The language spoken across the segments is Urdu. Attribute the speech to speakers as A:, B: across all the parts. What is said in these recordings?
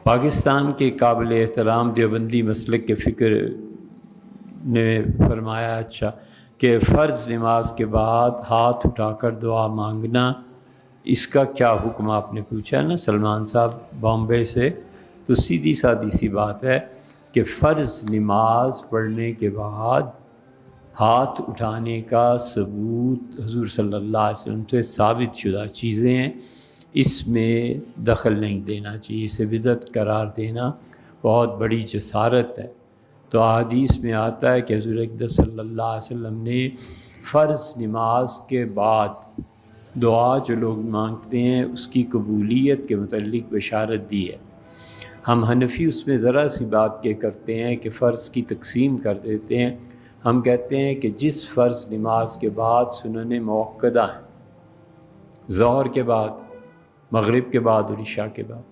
A: پاکستان کے قابل احترام دیوبندی مسلک کے فکر نے فرمایا کہ فرض نماز کے بعد ہاتھ اٹھا کر دعا مانگنا، اس کا کیا حکم آپ نے پوچھا نا سلمان صاحب بامبے سے. تو سیدھی سادی سی بات ہے کہ فرض نماز پڑھنے کے بعد ہاتھ اٹھانے کا ثبوت حضور صلی اللہ علیہ وسلم سے ثابت شدہ چیزیں ہیں، اس میں دخل نہیں دینا چاہیے. اسے بدعت قرار دینا بہت بڑی جسارت ہے. تو احادیث میں آتا ہے کہ حضور اقدس صلی اللہ علیہ وسلم نے فرض نماز کے بعد دعا جو لوگ مانگتے ہیں اس کی قبولیت کے متعلق بشارت دی ہے. ہم حنفی اس میں ذرا سی بات یہ کرتے ہیں کہ فرض کی تقسیم کر دیتے ہیں. ہم کہتے ہیں کہ جس فرض نماز کے بعد سنن موقدہ ہیں، ظہر کے بعد، مغرب کے بعد اور عشاء کے بعد،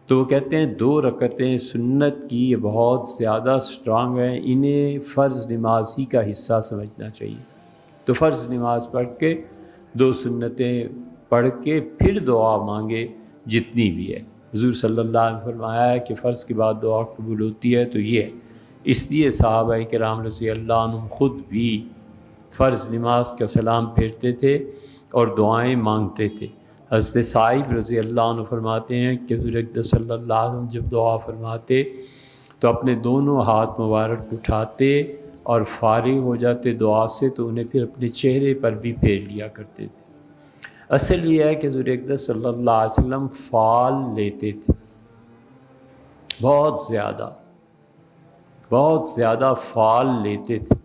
A: تو وہ کہتے ہیں 2 رکعتیں سنت کی یہ بہت زیادہ سٹرانگ ہیں، انہیں فرض نماز ہی کا حصہ سمجھنا چاہیے. تو فرض نماز پڑھ کے 2 سنتیں پڑھ کے پھر دعا مانگے جتنی بھی ہے. حضور صلی اللہ علیہ وسلم نے فرمایا ہے کہ فرض کے بعد دعا قبول ہوتی ہے تو یہ ہے. اس لیے صحابہ کرام رضی اللہ عنہم خود بھی فرض نماز کا سلام پھیرتے تھے اور دعائیں مانگتے تھے. حضرت صائب رضی اللہ عنہ فرماتے ہیں کہ حضور اقدس صلی اللہ علیہ وسلم جب دعا فرماتے تو اپنے دونوں ہاتھ مبارک اٹھاتے اور فارغ ہو جاتے دعا سے تو انہیں پھر اپنے چہرے پر بھی پھیر لیا کرتے تھے. اصل یہ ہے کہ حضور اقدس صلی اللہ علیہ وسلم فال لیتے تھے، بہت زیادہ فال لیتے تھے.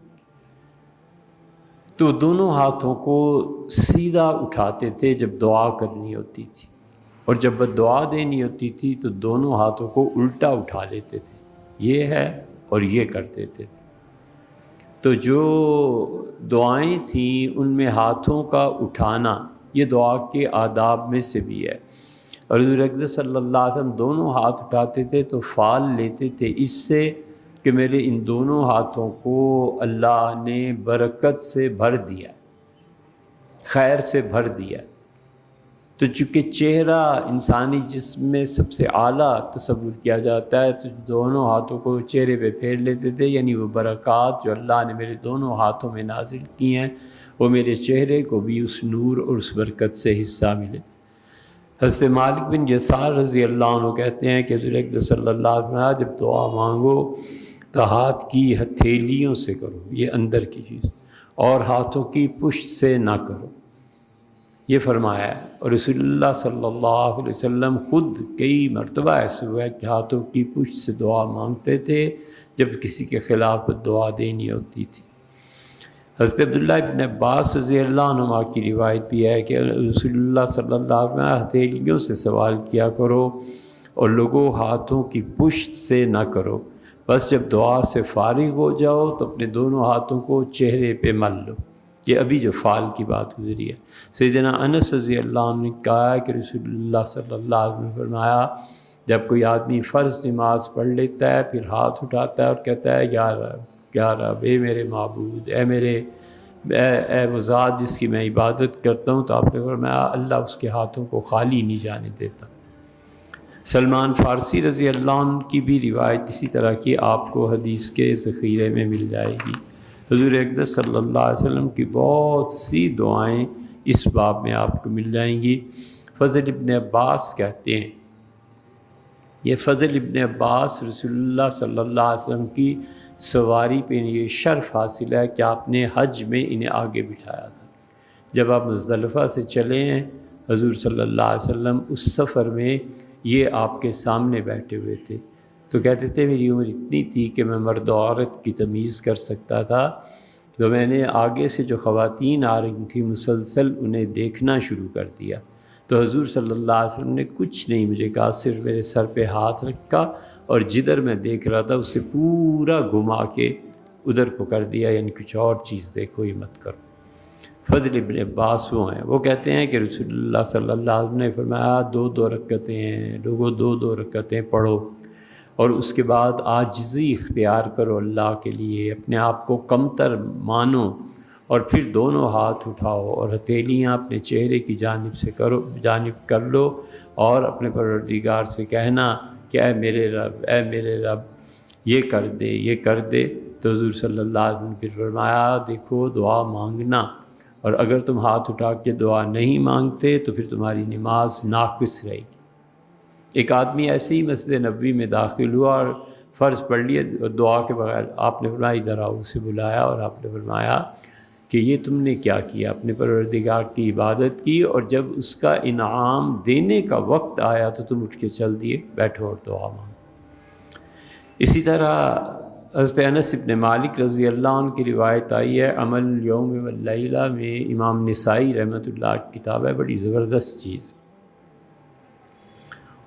A: تو دونوں ہاتھوں کو سیدھا اٹھاتے تھے جب دعا کرنی ہوتی تھی، اور جب دعا دینی ہوتی تھی تو دونوں ہاتھوں کو الٹا اٹھا لیتے تھے. یہ ہے اور یہ کرتے تھے. تو جو دعائیں تھیں ان میں ہاتھوں کا اٹھانا یہ دعا کے آداب میں سے بھی ہے. اور حضور اقدس صلی اللہ علیہ وسلم دونوں ہاتھ اٹھاتے تھے تو فال لیتے تھے، اس سے کہ میرے ان دونوں ہاتھوں کو اللہ نے برکت سے بھر دیا، خیر سے بھر دیا. تو چونکہ چہرہ انسانی جسم میں سب سے اعلیٰ تصور کیا جاتا ہے تو دونوں ہاتھوں کو چہرے پہ پھیر لیتے تھے، یعنی وہ برکات جو اللہ نے میرے دونوں ہاتھوں میں نازل کی ہیں وہ میرے چہرے کو بھی اس نور اور اس برکت سے حصہ ملے. حضرت مالک بن یسار رضی اللہ عنہ کہتے ہیں کہ حضور اقدس صلی اللہ علیہ وسلم جب دعا مانگو تو ہاتھ کی ہتھیلیوں سے کرو، یہ اندر کی چیز، اور ہاتھوں کی پشت سے نہ کرو، یہ فرمایا ہے. اور رسول اللہ صلی اللہ علیہ وسلم خود کئی مرتبہ ایسے ہوا ہے کہ ہاتھوں کی پشت سے دعا مانگتے تھے جب کسی کے خلاف دعا دینی ہوتی تھی. حضرت عبداللہ ابن عباس رضی اللہ عنہما کی روایت بھی ہے کہ رسول اللہ صلی اللہ علیہ وسلم ہتھیلیوں سے سوال کیا کرو اور لوگوں ہاتھوں کی پشت سے نہ کرو، بس جب دعا سے فارغ ہو جاؤ تو اپنے دونوں ہاتھوں کو چہرے پہ مل لو. یہ ابھی جو فال کی بات گزری ہے. سیدنا انس رضی اللہ عنہ نے کہا ہے کہ رسول اللہ صلی اللہ علیہ وسلم نے فرمایا جب کوئی آدمی فرض نماز پڑھ لیتا ہے پھر ہاتھ اٹھاتا ہے اور کہتا ہے یا رب، اے میرے معبود، اے وہ ذات جس کی میں عبادت کرتا ہوں، تو آپ نے فرمایا اللہ اس کے ہاتھوں کو خالی نہیں جانے دیتا. سلمان فارسی رضی اللہ عنہ کی بھی روایت اسی طرح کی آپ کو حدیث کے ذخیرے میں مل جائے گی. حضور اقدس صلی اللہ علیہ وسلم کی بہت سی دعائیں اس باب میں آپ کو مل جائیں گی. فضل ابن عباس کہتے ہیں، یہ فضل ابن عباس رسول اللہ صلی اللہ علیہ وسلم کی سواری پہ یہ شرف حاصل ہے کہ آپ نے حج میں انہیں آگے بٹھایا تھا. جب آپ مزدلفہ سے چلے ہیں حضور صلی اللہ علیہ وسلم اس سفر میں یہ آپ کے سامنے بیٹھے ہوئے تھے. تو کہتے تھے میری عمر اتنی تھی کہ میں مرد و عورت کی تمیز کر سکتا تھا، تو میں نے آگے سے جو خواتین آ رہی تھیں مسلسل انہیں دیکھنا شروع کر دیا. تو حضور صلی اللہ علیہ وسلم نے کچھ نہیں مجھے کہا، صرف میرے سر پہ ہاتھ رکھا اور جدھر میں دیکھ رہا تھا اسے پورا گھما کے ادھر کو کر دیا، یعنی کچھ اور چیز دیکھو، یہ مت کرو. فضل ابن عباس وہ ہیں، وہ کہتے ہیں کہ رسول اللہ صلی اللہ علیہ وسلم نے فرمایا 2 رکعتیں ہیں، لوگوں 2 رکعتیں پڑھو اور اس کے بعد عاجزی اختیار کرو اللہ کے لیے، اپنے آپ کو کمتر مانو اور پھر دونوں ہاتھ اٹھاؤ اور ہتھیلیاں اپنے چہرے کی جانب کر لو اور اپنے پروردگار سے کہنا کہ اے میرے رب یہ کر دے یہ کر دے، تو حضور صلی اللہ علیہ وسلم نے پھر فرمایا دیکھو دعا مانگنا، اور اگر تم ہاتھ اٹھا کے دعا نہیں مانگتے تو پھر تمہاری نماز ناقص رہے گی۔ ایک آدمی ایسے ہی مسجد نبوی میں داخل ہوا اور فرض پڑھ لیا دعا کے بغیر، آپ نے فرمایا ادھر آؤ، اسے بلایا اور آپ نے فرمایا کہ یہ تم نے کیا کیا، اپنے پروردگار کی عبادت کی، اور جب اس کا انعام دینے کا وقت آیا تو تم اٹھ کے چل دیے، بیٹھو اور دعا مانگو۔ اسی طرح حضرت انس بن مالک رضی اللہ عنہ کی روایت آئی ہے، عمل الیوم واللیلہ میں امام نسائی رحمۃ اللہ کی کتاب ہے، بڑی زبردست چیز ہے۔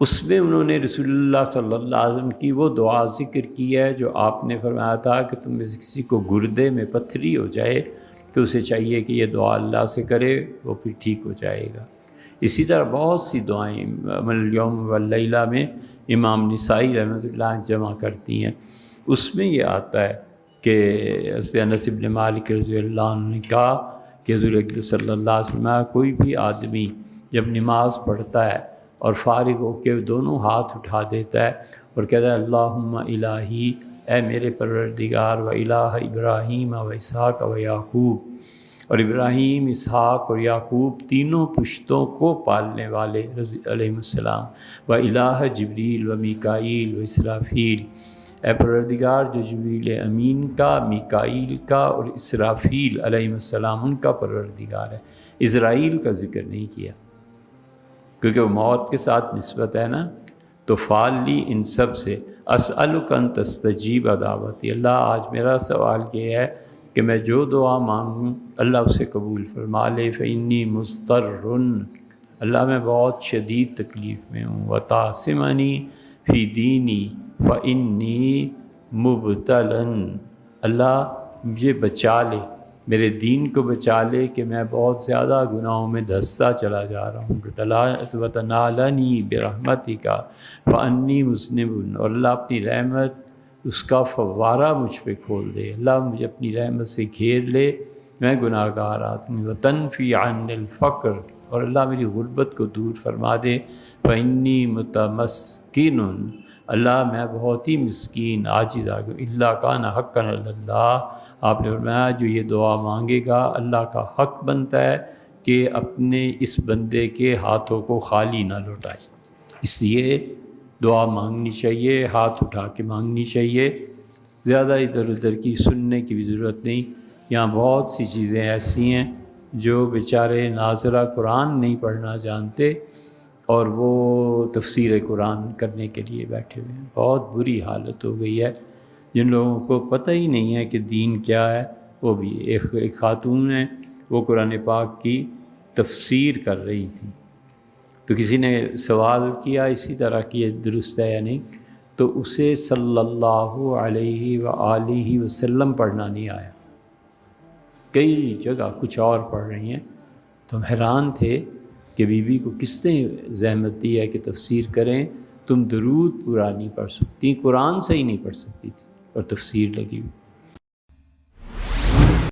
A: اس میں انہوں نے رسول اللہ صلی اللہ علیہ وسلم کی وہ دعا ذکر کی ہے جو آپ نے فرمایا تھا کہ تم میں سے کسی کو گردے میں پتھری ہو جائے تو اسے چاہیے کہ یہ دعا اللہ سے کرے، وہ پھر ٹھیک ہو جائے گا۔ اسی طرح بہت سی دعائیں عمل الیوم واللیلہ میں امام نسائی رحمۃ اللہ جمع کرتی ہیں۔ اس میں یہ آتا ہے کہ حضرت انس بن مالک رضی اللہ عنہ نے کہا کہ حضور اکرم صلی اللہ علیہ وسلم کوئی بھی آدمی جب نماز پڑھتا ہے اور فارغ ہو کے دونوں ہاتھ اٹھا دیتا ہے اور کہتا ہے اللہم الہی، اے میرے پروردگار، و الہ ابراہیم و اسحاق و یعقوب، اور ابراہیم، اسحاق اور یعقوب تینوں پشتوں کو پالنے والے علیہ السلام، و الہ جبریل و میکائیل و اسرافیل، اے پروردگار جو جبریل امین کا، میکائیل کا اور اسرافیل علیہ السلام ان کا پروردگار ہے۔ اسرائیل کا ذکر نہیں کیا کیونکہ وہ موت کے ساتھ نسبت ہے نا، تو فعال لی ان سب سے، اسألک ان تستجیب دعوتی، اللہ آج میرا سوال یہ ہے کہ میں جو دعا مانگوں اللہ اسے قبول فرما لے، فإنی مضطر، اللہ میں بہت شدید تکلیف میں ہوں، وتعصمنی فی دینی فإنی مبتلا، اللہ مجھے بچا لے، میرے دین کو بچا لے کہ میں بہت زیادہ گناہوں میں دھنستا چلا جا رہا ہوں، وتنالنی برحمتک فإنی مذنب، اور اللہ اپنی رحمت اس کا فوارہ مجھ پہ کھول دے، اللہ مجھے اپنی رحمت سے گھیر لے، میں گناہ گار آدمی، وتنفی عنی الفقر، اور اللہ میری غربت کو دور فرما دے، فإنی متمسکن، اللہ میں بہت ہی مسکین عاجز آ گیا، الا کان حقا علی اللہ، آپ نے فرمایا جو یہ دعا مانگے گا اللہ کا حق بنتا ہے کہ اپنے اس بندے کے ہاتھوں کو خالی نہ لوٹائے، اس لیے دعا مانگنی چاہیے، ہاتھ اٹھا کے مانگنی چاہیے، زیادہ ادھر ادھر کی سننے کی بھی ضرورت نہیں۔ یہاں بہت سی چیزیں ایسی ہیں جو بیچارے ناظرہ قرآن نہیں پڑھنا جانتے اور وہ تفسیر قرآن کرنے کے لیے بیٹھے ہوئے ہیں، بہت بری حالت ہو گئی ہے۔ جن لوگوں کو پتہ ہی نہیں ہے کہ دین کیا ہے، وہ بھی ایک خاتون ہے، وہ قرآن پاک کی تفسیر کر رہی تھی، تو کسی نے سوال کیا اسی طرح کہ یہ درست ہے یا نہیں، تو اسے صلی اللہ علیہ وآلہ وسلم پڑھنا نہیں آیا، کئی جگہ کچھ اور پڑھ رہی ہیں، تو ہم حیران تھے کہ بی بی کو کس نے زحمت دی ہے کہ تفسیر کریں، تم درود پورا نہیں پڑھ سکتی، قرآن سے ہی نہیں پڑھ سکتی تھی اور تفسیر لگی ہوئی۔